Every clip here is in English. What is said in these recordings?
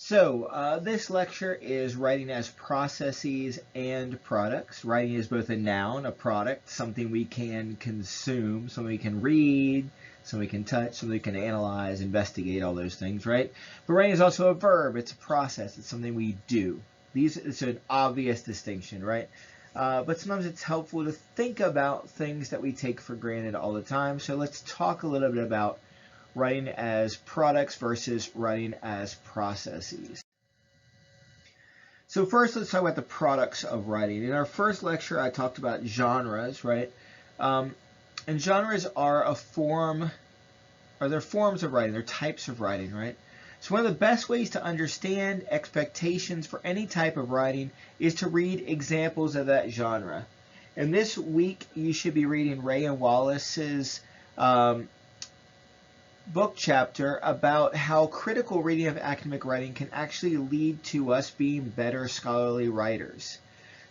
This lecture is writing as processes and products. Writing is both a noun, a product, something we can consume, something we can read, something we can touch, something we can analyze, investigate, all those things, right? But writing is also a verb. It's a process. It's something we do. It's an obvious distinction, right? But sometimes it's helpful to think about things that we take for granted all the time. So let's talk a little bit about writing as products versus writing as processes. So first, let's talk about the products of writing. In our first lecture, I talked about genres, right? And genres are they're forms of writing, they're types of writing, right? So one of the best ways to understand expectations for any type of writing is to read examples of that genre. And this week, you should be reading Ray and Wallace's book chapter about how critical reading of academic writing can actually lead to us being better scholarly writers.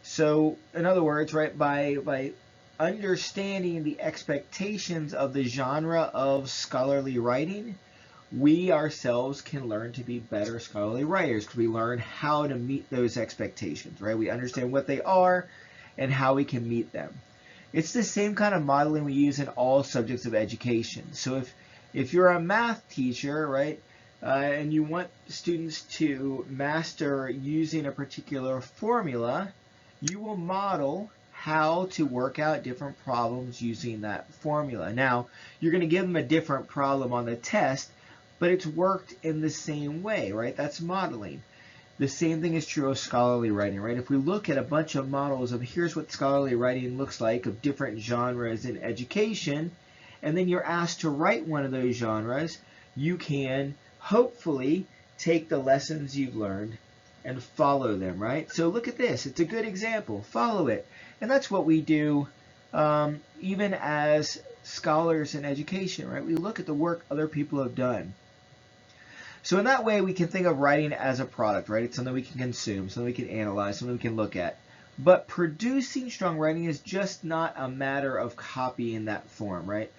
So, in other words, right, by understanding the expectations of the genre of scholarly writing, we ourselves can learn to be better scholarly writers because we learn how to meet those expectations, right? We understand what they are and how we can meet them. It's the same kind of modeling we use in all subjects of education. So if you're a math teacher, right, and you want students to master using a particular formula, you will model how to work out different problems using that formula. Now, you're going to give them a different problem on the test, but it's worked in the same way, right? That's modeling. The same thing is true of scholarly writing, right? If we look at a bunch of models of here's what scholarly writing looks like of different genres in education, and then you're asked to write one of those genres, you can hopefully take the lessons you've learned and follow them, right? So look at this. It's a good example. Follow it. And that's what we do even as scholars in education, right? We look at the work other people have done. So in that way, we can think of writing as a product, right? It's something we can consume, something we can analyze, something we can look at. But producing strong writing is just not a matter of copying that form, right?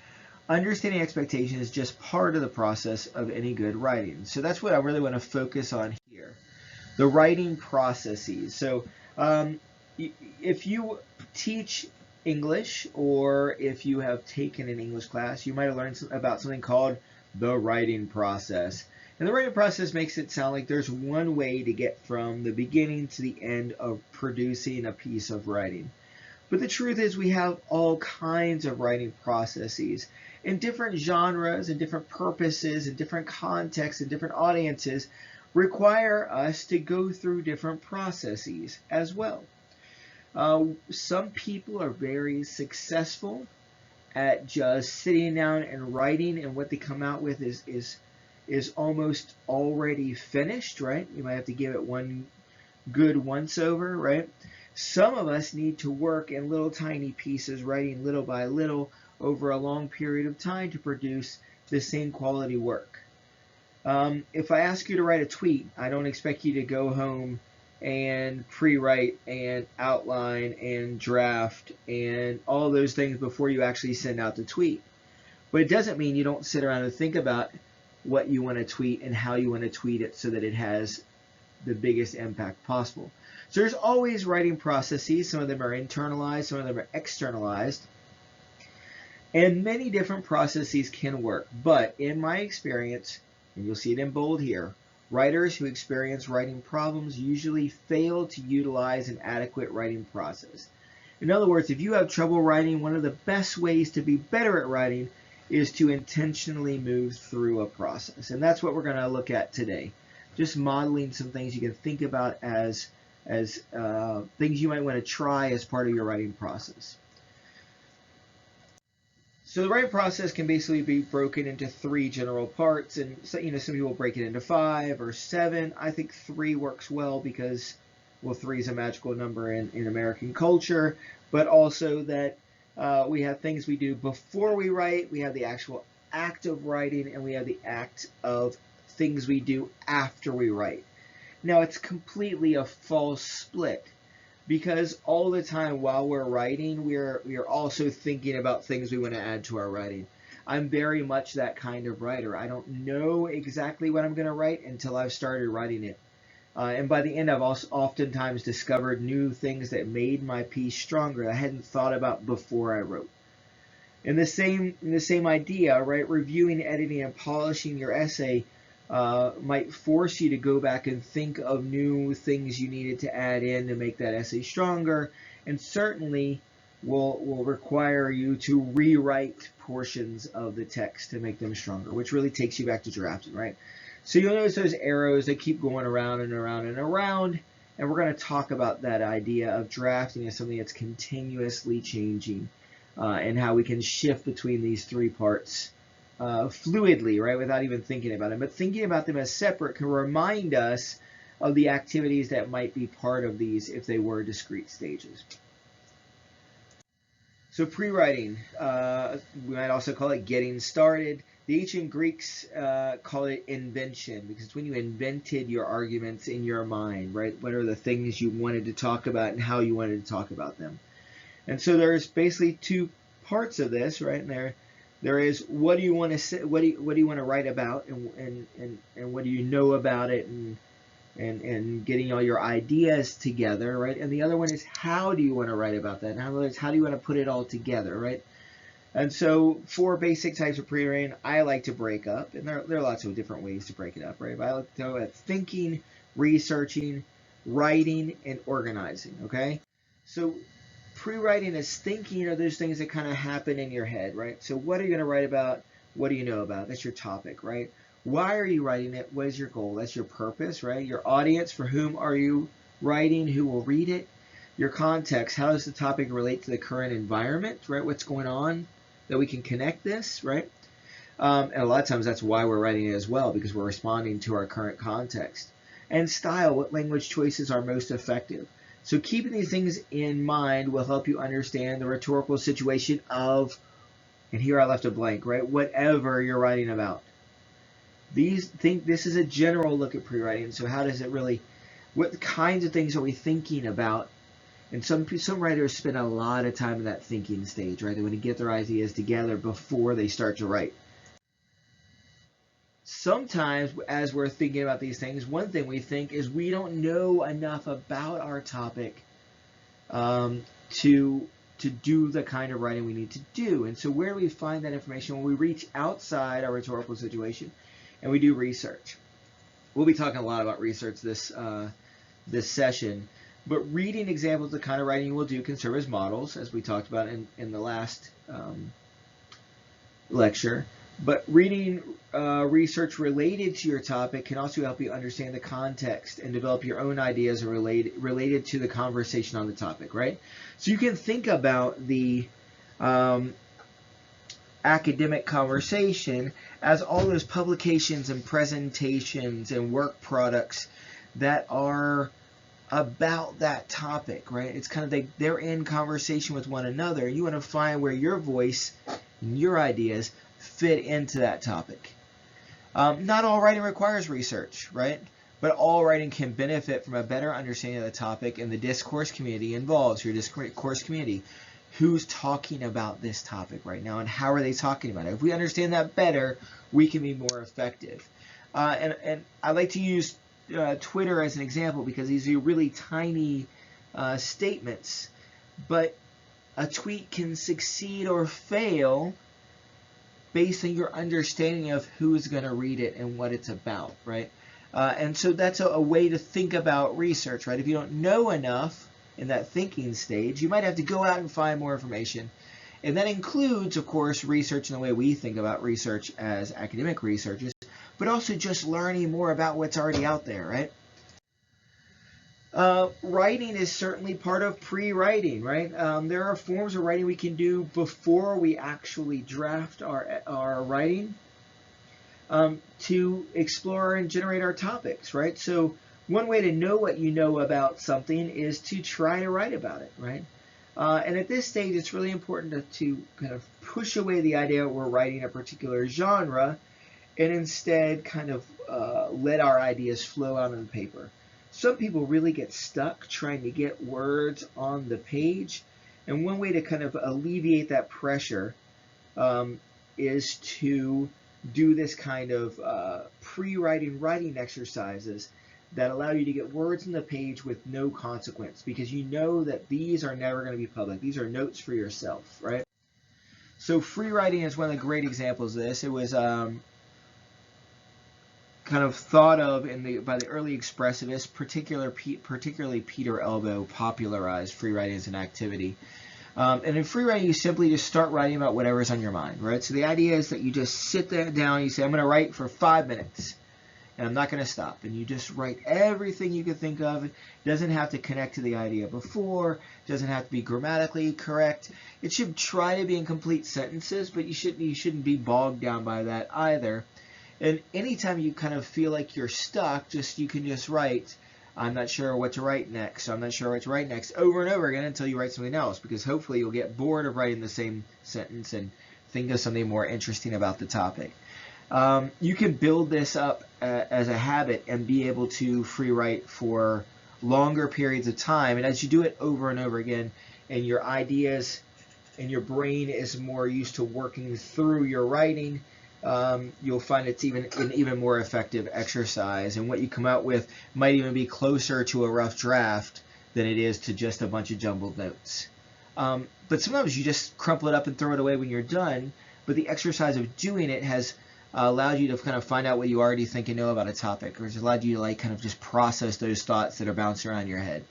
Understanding expectation is just part of the process of any good writing. So that's what I really want to focus on here. The writing processes. So if you teach English or if you have taken an English class, you might have learned about something called the writing process. And the writing process makes it sound like there's one way to get from the beginning to the end of producing a piece of writing. But the truth is we have all kinds of writing processes in different genres and different purposes and different contexts and different audiences require us to go through different processes as well. Some people are very successful at just sitting down and writing, and what they come out with is almost already finished, right? You might have to give it one good once over, right? Some of us need to work in little tiny pieces, writing little by little over a long period of time to produce the same quality work. If I ask you to write a tweet, I don't expect you to go home and pre-write and outline and draft and all those things before you actually send out the tweet. But it doesn't mean you don't sit around and think about what you want to tweet and how you want to tweet it so that it has the biggest impact possible. So there's always writing processes. Some of them are internalized, some of them are externalized. And many different processes can work. But in my experience, and you'll see it in bold here, writers who experience writing problems usually fail to utilize an adequate writing process. In other words, if you have trouble writing, one of the best ways to be better at writing is to intentionally move through a process. And that's what we're going to look at today. Just modeling some things you can think about as things you might want to try as part of your writing process. So the writing process can basically be broken into 3 general parts, and so, some people break it into 5 or 7. I think 3 works well because, well, 3 is a magical number in American culture, but also that we have things we do before we write, we have the actual act of writing, and we have the act of things we do after we write. Now, it's completely a false split, because all the time while we're writing, we are also thinking about things we want to add to our writing. I'm very much that kind of writer. I don't know exactly what I'm going to write until I've started writing it. And by the end, I've also oftentimes discovered new things that made my piece stronger that I hadn't thought about before I wrote. In the same idea, right? Reviewing, editing, and polishing your essay might force you to go back and think of new things you needed to add in to make that essay stronger, and certainly will require you to rewrite portions of the text to make them stronger, which really takes you back to drafting, right? So you'll notice those arrows that keep going around and around and around, and we're going to talk about that idea of drafting as something that's continuously changing, and how we can shift between these three parts fluidly, right, without even thinking about them. But thinking about them as separate can remind us of the activities that might be part of these if they were discrete stages. So pre-writing, we might also call it getting started. The ancient Greeks call it invention, because it's when you invented your arguments in your mind, right? What are the things you wanted to talk about and how you wanted to talk about them. And so there's basically two parts of this, right? And there is what do you want to say, what do you want to write about, and what do you know about it, and getting all your ideas together, right? And the other one is how do you want to write about that? In other words, how do you want to put it all together, right? And so for basic types of pre-writing, I like to break up, and there are lots of different ways to break it up, right? But I like to go at thinking, researching, writing, and organizing, okay? So pre-writing is thinking of those things that kind of happen in your head, right? So what are you going to write about? What do you know about? That's your topic, right? Why are you writing it? What is your goal? That's your purpose, right? Your audience, for whom are you writing? Who will read it? Your context, how does the topic relate to the current environment, right? What's going on that we can connect this, right? And a lot of times that's why we're writing it as well, because we're responding to our current context. And style, what language choices are most effective? So keeping these things in mind will help you understand the rhetorical situation of, and here I left a blank, right? Whatever you're writing about. This is a general look at pre-writing. So how does it really, what kinds of things are we thinking about? And some writers spend a lot of time in that thinking stage, right? They want to get their ideas together before they start to write. Sometimes as we're thinking about these things, one thing we think is we don't know enough about our topic to do the kind of writing we need to do. And so where do we find that information? When we reach outside our rhetorical situation and we do research. We'll be talking a lot about research this session, but reading examples of the kind of writing you will do can serve as models, as we talked about in the last lecture. But reading research related to your topic can also help you understand the context and develop your own ideas related to the conversation on the topic, right? So you can think about the academic conversation as all those publications and presentations and work products that are about that topic, right? It's kind of they're in conversation with one another. You want to find where your voice and your ideas fit into that topic. Not all writing requires research, right? But all writing can benefit from a better understanding of the topic and the discourse community involved. So your discourse community, who's talking about this topic right now and how are they talking about it? If we understand that better, we can be more effective. And I like to use Twitter as an example because these are really tiny statements, but a tweet can succeed or fail based on your understanding of who's going to read it and what it's about, right? And so that's a way to think about research, right? If you don't know enough in that thinking stage, you might have to go out and find more information. And that includes, of course, research in the way we think about research as academic researchers, but also just learning more about what's already out there, right? Writing is certainly part of pre-writing, right? There are forms of writing we can do before we actually draft our writing to explore and generate our topics, right? So one way to know what you know about something is to try to write about it, right? And at this stage, it's really important to kind of push away the idea we're writing a particular genre and instead kind of let our ideas flow out on the paper. Some people really get stuck trying to get words on the page, and one way to kind of alleviate that pressure is to do this kind of pre-writing writing exercises that allow you to get words on the page with no consequence, because you know that these are never going to be public. These are notes for yourself, right? So free writing is one of the great examples of this. It was kind of thought of by the early expressivists, particularly Peter Elbow popularized free writing as an activity. And in free writing, you simply just start writing about whatever's on your mind, right? So the idea is that you just sit there down, you say, I'm going to write for 5 minutes, and I'm not going to stop. And you just write everything you can think of. It doesn't have to connect to the idea before. It doesn't have to be grammatically correct. It should try to be in complete sentences, but you shouldn't be bogged down by that either. And anytime you kind of feel like you're stuck, you can just write, I'm not sure what to write next, I'm not sure what to write next, over and over again until you write something else, because hopefully you'll get bored of writing the same sentence and think of something more interesting about the topic. You can build this up as a habit and be able to free write for longer periods of time. And as you do it over and over again, and your ideas and your brain is more used to working through your writing, you'll find it's an even more effective exercise. And what you come out with might even be closer to a rough draft than it is to just a bunch of jumbled notes. But sometimes you just crumple it up and throw it away when you're done. But the exercise of doing it has allowed you to kind of find out what you already think and know about a topic, or has allowed you to kind of just process those thoughts that are bouncing around your head.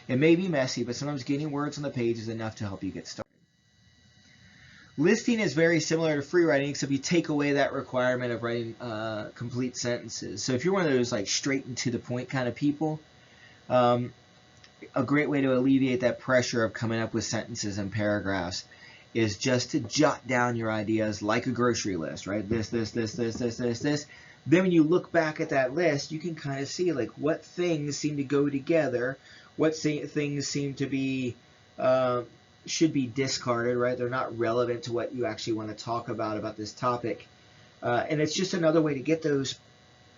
It may be messy, but sometimes getting words on the page is enough to help you get started. Listing is very similar to free writing, except you take away that requirement of writing complete sentences. So if you're one of those straight and to the point kind of people, a great way to alleviate that pressure of coming up with sentences and paragraphs is just to jot down your ideas like a grocery list, right? This. Then when you look back at that list, you can kind of see what things seem to go together, what things seem to be should be discarded, right? They're not relevant to what you actually want to talk about this topic. And it's just another way to get those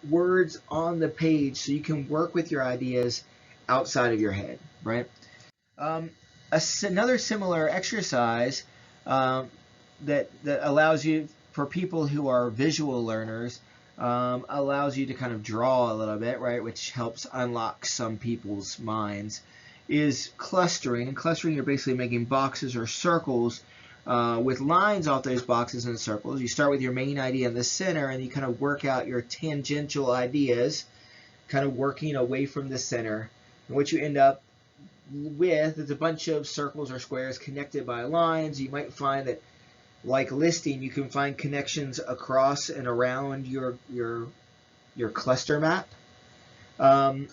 words on the page so you can work with your ideas outside of your head, right? Another similar exercise that allows you, for people who are visual learners, allows you to kind of draw a little bit, right, which helps unlock some people's minds, is clustering. And clustering, you're basically making boxes or circles with lines off those boxes and circles. You start with your main idea in the center, and you kind of work out your tangential ideas, kind of working away from the center. And what you end up with is a bunch of circles or squares connected by lines. You might find that, like listing, you can find connections across and around your cluster map. And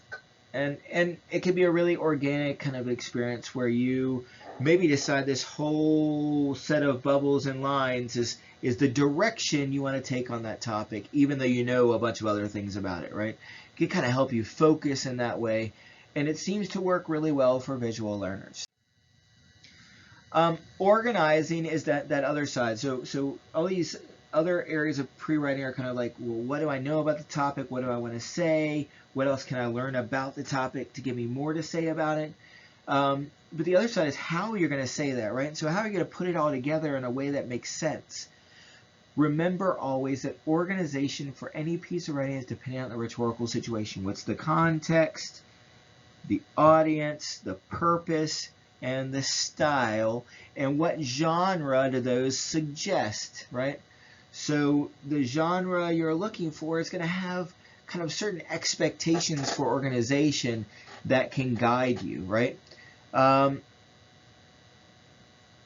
it can be a really organic kind of experience where you maybe decide this whole set of bubbles and lines is the direction you want to take on that topic, even though you know a bunch of other things about it, right? It can kind of help you focus in that way, and it seems to work really well for visual learners. Organizing is that other side. So all these other areas of pre-writing are kind of like, well, what do I know about the topic? What do I want to say? What else can I learn about the topic to give me more to say about it? But the other side is how you're going to say that, right? So how are you going to put it all together in a way that makes sense? Remember always that organization for any piece of writing is dependent on the rhetorical situation. What's the context, the audience, the purpose, and the style, and what genre do those suggest, right? So the genre you're looking for is going to have kind of certain expectations for organization that can guide you, right?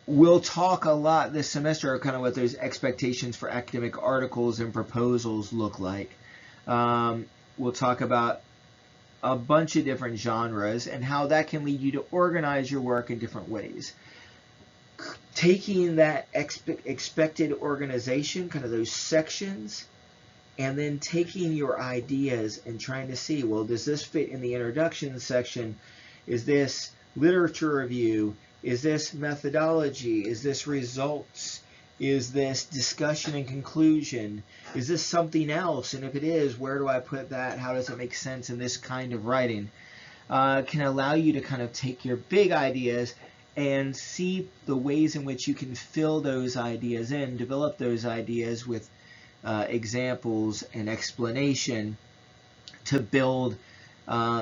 We'll talk a lot this semester kind of what those expectations for academic articles and proposals look like. We'll talk about a bunch of different genres and how that can lead you to organize your work in different ways. Taking that expected organization, kind of those sections, and then taking your ideas and trying to see, well, does this fit in the introduction section? Is this literature review? Is this methodology? Is this results? Is this discussion and conclusion? Is this something else? And if it is, where do I put that? How does it make sense in this kind of writing? Can allow you to kind of take your big ideas and see the ways in which you can fill those ideas in, develop those ideas with examples and explanation to build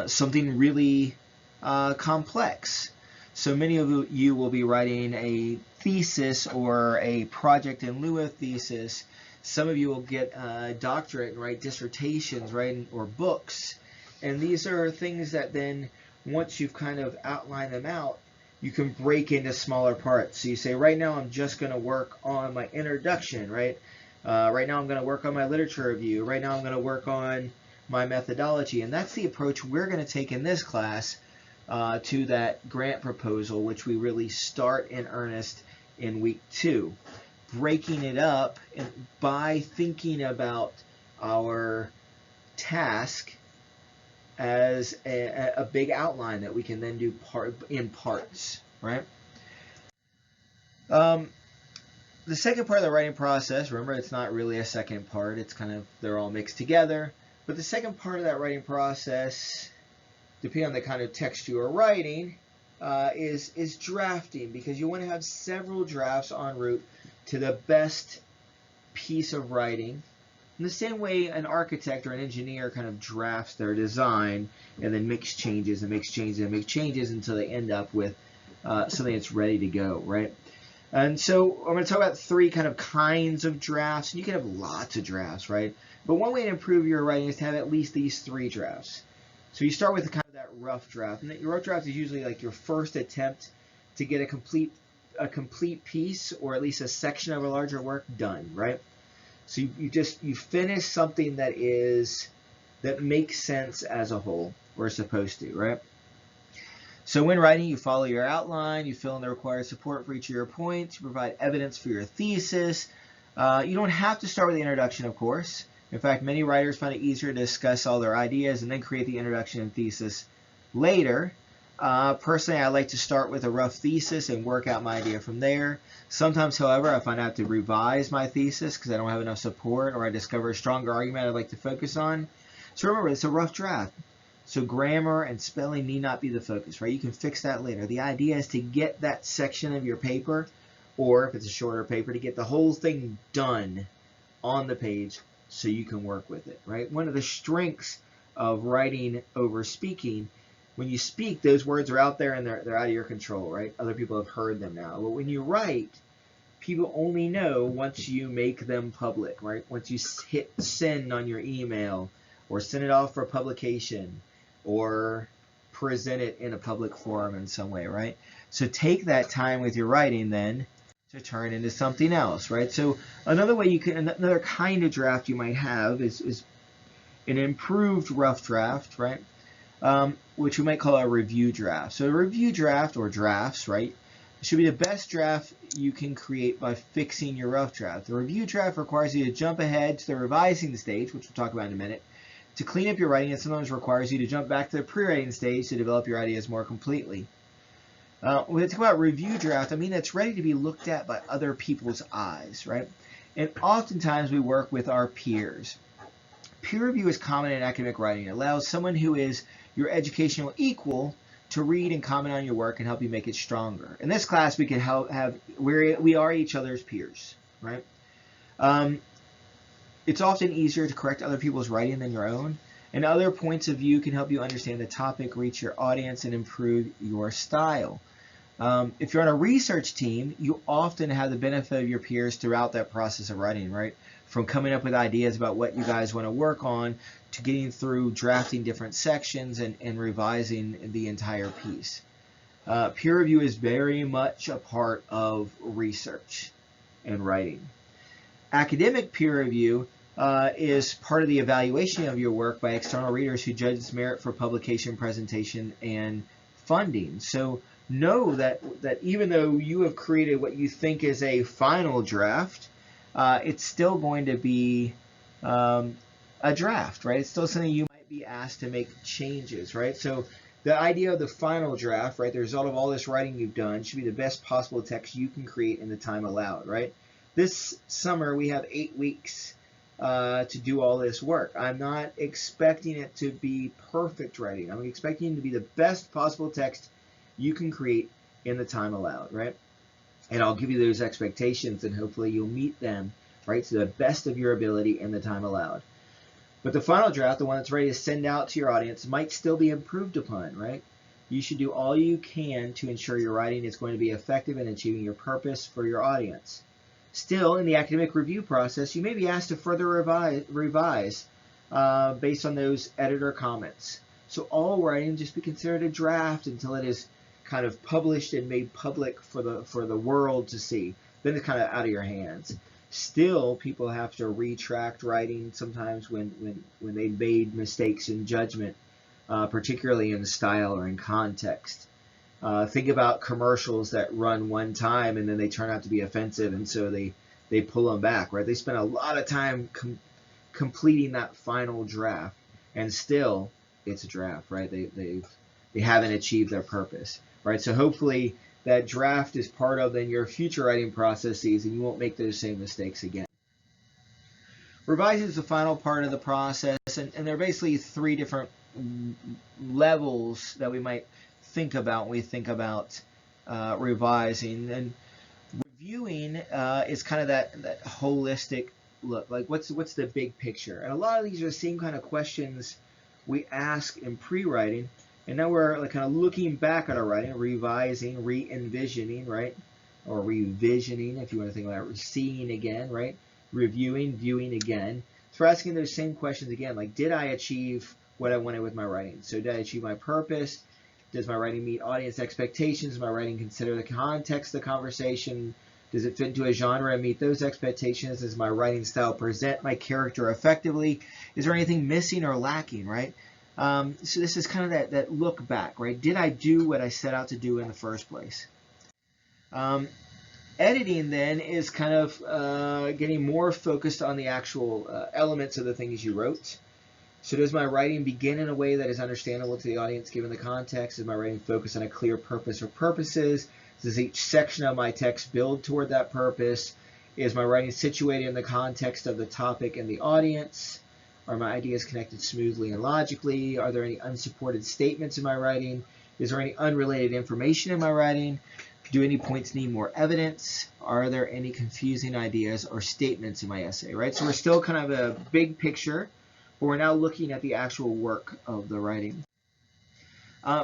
something really complex. So many of you will be writing a thesis or a project in lieu of thesis. Some of you will get a doctorate and write dissertations, right, or books. And these are things that then, once you've kind of outlined them out, you can break into smaller parts. So you say, right now I'm just going to work on my introduction, right? Right now I'm going to work on my literature review. Right now I'm going to work on my methodology. And that's the approach we're going to take in this class to that grant proposal, which we really start in earnest in week 2. Breaking it up by thinking about our task as a big outline that we can then do in parts, right? The second part of the writing process, remember, it's not really a second part, it's kind of, they're all mixed together. But the second part of that writing process, depending on the kind of text you are writing, is drafting, because you want to have several drafts en route to the best piece of writing. In the same way an architect or an engineer kind of drafts their design and then makes changes and makes changes and makes changes until they end up with something that's ready to go, right? And so I'm going to talk about 3 kind of kinds of drafts. And you can have lots of drafts, right? But one way to improve your writing is to have at least these 3 drafts. So you start with kind of that rough draft. And your rough draft is usually like your first attempt to get a complete piece, or at least a section of a larger work done, right? So you finish something that makes sense as a whole, or supposed to, right? So when writing, you follow your outline, you fill in the required support for each of your points, you provide evidence for your thesis. You don't have to start with the introduction, of course. In fact, many writers find it easier to discuss all their ideas and then create the introduction and thesis later. Personally, I like to start with a rough thesis and work out my idea from there. Sometimes, however, I find I have to revise my thesis because I don't have enough support, or I discover a stronger argument I'd like to focus on. So remember, it's a rough draft. So grammar and spelling need not be the focus, right? You can fix that later. The idea is to get that section of your paper, or if it's a shorter paper, to get the whole thing done on the page so you can work with it, right? One of the strengths of writing over speaking, when you speak, those words are out there and they're out of your control, right? Other people have heard them now. But when you write, people only know once you make them public, right? Once you hit send on your email, or send it off for publication, or present it in a public forum in some way, right? So take that time with your writing then to turn into something else, right? So another kind of draft you might have is an improved rough draft, right? Which we might call a review draft. So a review draft, or drafts, right, should be the best draft you can create by fixing your rough draft. The review draft requires you to jump ahead to the revising stage, which we'll talk about in a minute, to clean up your writing, and sometimes requires you to jump back to the pre-writing stage to develop your ideas more completely. When we talk about review draft, I mean it's ready to be looked at by other people's eyes, right? And oftentimes we work with our peers. Peer review is common in academic writing. It allows someone who is your educational equal to read and comment on your work and help you make it stronger. In this class, we can we are each other's peers, right? It's often easier to correct other people's writing than your own, and other points of view can help you understand the topic, reach your audience, and improve your style. If you're on a research team, you often have the benefit of your peers throughout that process of writing, right? From coming up with ideas about what you guys want to work on, to getting through drafting different sections and revising the entire piece. Peer review is very much a part of research and writing. Academic peer review is part of the evaluation of your work by external readers who judge its merit for publication, presentation, and funding. So know that even though you have created what you think is a final draft, it's still going to be a draft, right? It's still something you might be asked to make changes, right? So the idea of the final draft, right, the result of all this writing you've done, should be the best possible text you can create in the time allowed, right? This summer we have 8 weeks to do all this work. I'm not expecting it to be perfect writing. I'm expecting it to be the best possible text you can create in the time allowed, right? And I'll give you those expectations, and hopefully you'll meet them, right, to the best of your ability in the time allowed. But the final draft, the one that's ready to send out to your audience, might still be improved upon, right? You should do all you can to ensure your writing is going to be effective in achieving your purpose for your audience. Still, in the academic review process, you may be asked to further revise based on those editor comments. So all writing just be considered a draft until it is kind of published and made public for the world to see. Then it's kind of out of your hands. Still, people have to retract writing sometimes when they made mistakes in judgment, particularly in style or in context. Think about commercials that run one time and then they turn out to be offensive, and so they pull them back, right? They spend a lot of time completing that final draft, and still it's a draft, right? They haven't achieved their purpose, right? So hopefully that draft is part of then your future writing processes, and you won't make those same mistakes again. Revising is the final part of the process, and there are basically three different levels that we might think about when we think about revising. And reviewing is kind of that holistic look, like what's the big picture. And a lot of these are the same kind of questions we ask in pre-writing, and now we're like kind of looking back at our writing, revising, re-envisioning, right? Or revisioning, if you want to think about it, seeing again, right? Reviewing, viewing again. So we're asking those same questions again, like, did I achieve what I wanted with my writing? So did I achieve my purpose? Does my writing meet audience expectations? Does my writing consider the context of the conversation? Does it fit into a genre and meet those expectations? Does my writing style present my character effectively? Is there anything missing or lacking, right? So this is kind of that look back, right? Did I do what I set out to do in the first place? Editing then is kind of getting more focused on the actual elements of the things you wrote. So does my writing begin in a way that is understandable to the audience given the context? Does my writing focus on a clear purpose or purposes? Does each section of my text build toward that purpose? Is my writing situated in the context of the topic and the audience? Are my ideas connected smoothly and logically? Are there any unsupported statements in my writing? Is there any unrelated information in my writing? Do any points need more evidence? Are there any confusing ideas or statements in my essay, right? So we're still kind of a big picture, but we're now looking at the actual work of the writing.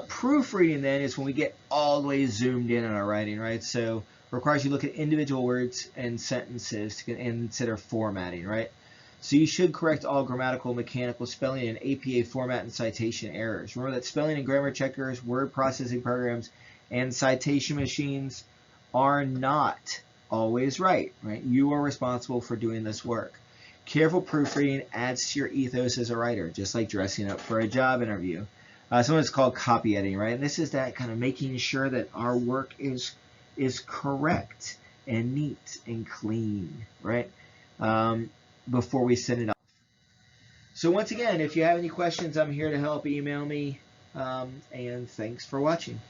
Proofreading then is when we get all the way zoomed in on our writing, right? So it requires you to look at individual words and sentences to consider formatting, right? So you should correct all grammatical, mechanical, spelling, and APA format and citation errors. Remember that spelling and grammar checkers, word processing programs, and citation machines are not always right? You are responsible for doing this work. Careful proofreading adds to your ethos as a writer, just like dressing up for a job interview. Sometimes it's called copy editing, right? And this is that kind of making sure that our work is correct and neat and clean, right? Before we send it off. So once again, if you have any questions, I'm here to help. Email me, and thanks for watching.